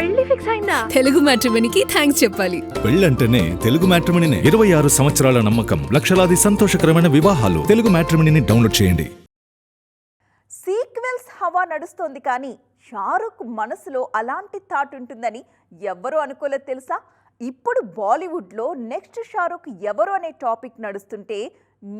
పెళ్లి ఫిక్స్ అయిందా? తెలుగు మ్యాట్రిమోనీకి థ్యాంక్స్ చెప్పాలి. పెళ్ళంటేనే తెలుగు మ్యాట్రిమోనీనే. 26 సంవత్సరాల నమ్మకం, లక్షలాది సంతోషకరమైన వివాహాలు. తెలుగు మ్యాట్రిమోనీని డౌన్లోడ్ చేయండి. సీక్వెల్స్ హవా నడుస్తోంది, కానీ షారుఖ్ మనసులో అలాంటి థాట్ ఉంటుందని ఎవ్వరూ అనుకోలేదు తెలుసా? ఇప్పుడు బాలీవుడ్లో నెక్స్ట్ షారుఖ్ ఎవరు అనే టాపిక్ నడుస్తుంటే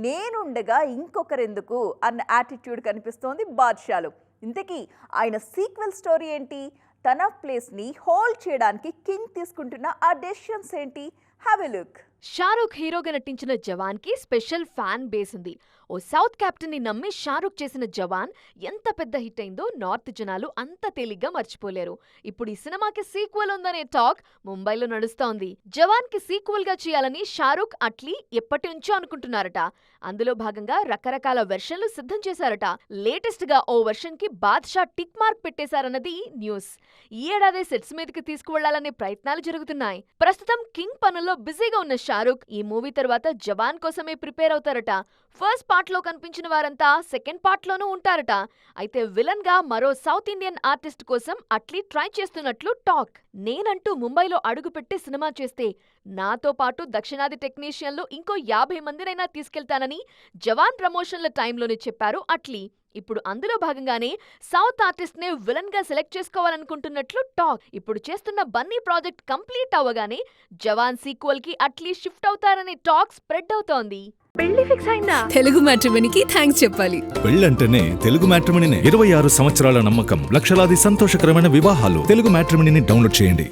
నేనుండగా ఇంకొకరెందుకు అన్న యాటిట్యూడ్ కనిపిస్తోంది బాద్షాలో. ఇంతకీ ఆయన సీక్వెల్ స్టోరీ ఏంటి? తన ప్లేస్ని హోల్డ్ చేయడానికి కింగ్ తీసుకుంటున్న ఆ డెసిషన్స్ ఏంటి? Have a look. షారుఖ్ హీరోగా నటించిన జవాన్ కి స్పెషల్ ఫ్యాన్ బేస్ ఉంది. ఓ సౌత్ కెప్టెన్ ని నమ్మి షారుఖ్ చేసిన జవాన్ ఎంత పెద్ద హిట్ అయిందో నార్త్ జనాలు అంత తేలిగ్గా మర్చిపోలేరు. ఇప్పుడు ఈ సినిమాకి సీక్వెల్ ఉందనే టాక్ ముంబైలో నడుస్తోంది. జవాన్ కి సీక్వెల్ గా చేయాలని షారుఖ్ అట్లీ ఎప్పటి నుంచో అనుకుంటున్నారట. అందులో భాగంగా రకరకాల వెర్షన్లు సిద్ధం చేశారట. లేటెస్ట్ గా ఓ వెర్షన్ కి బాద్షా టిక్ మార్క్ పెట్టేశారన్నది న్యూస్. ఈ ఏడాది సెట్స్ మీదకి తీసుకువెళ్లాలనే ప్రయత్నాలు జరుగుతున్నాయి. ప్రస్తుతం కింగ్ పనుల్లో బిజీగా ఉన్న షారుఖ్ ఈ మూవీ తర్వాత జవాన్ కోసమే ప్రిపేర్ అవుతారట. ఫస్ట్ పార్ట్ లో కనిపించిన వారంతా సెకండ్ పార్ట్ లోనూ ఉంటారట. అయితే విలన్ గా మరో సౌత్ ఇండియన్ ఆర్టిస్ట్ కోసం అట్లీ ట్రై చేస్తున్నట్లు టాక్. నేనంటూ ముంబైలో అడుగుపెట్టి సినిమా చేస్తే నాతో పాటు దక్షిణాది టెక్నీషియన్లు ఇంకో 50 మందినైనా తీసుకెళ్తానని జవాన్ ప్రమోషన్ల టైంలోనే చెప్పారు అట్లీ. ఇప్పుడు అందులో భాగంగానే సౌత్ ఆర్టిస్ట్ నే విలన్ గా సెలెక్ట్ చేసుకోవాలనుకుంటున్నట్లు టాక్. ఇప్పుడు చేస్తున్న బన్నీ ప్రాజెక్ట్ కంప్లీట్ అవ్వగానే జవాన్ సీక్వెల్ కి అట్లీ షిఫ్ట్ అవుతారనే టాక్ స్ప్రెడ్ అవుతోంది. పెళ్లి ఫిక్స్ అయిందా? తెలుగు మ్యాట్రిమోనీకి థ్యాంక్స్ చెప్పాలి. పెళ్ళంటేనే తెలుగు మ్యాట్రిమోనీనే. 26 సంవత్సరాల నమ్మకం, లక్షలాది సంతోషకరమైన వివాహాలు. తెలుగు మ్యాట్రిమోనీని డౌన్లోడ్ చేయండి.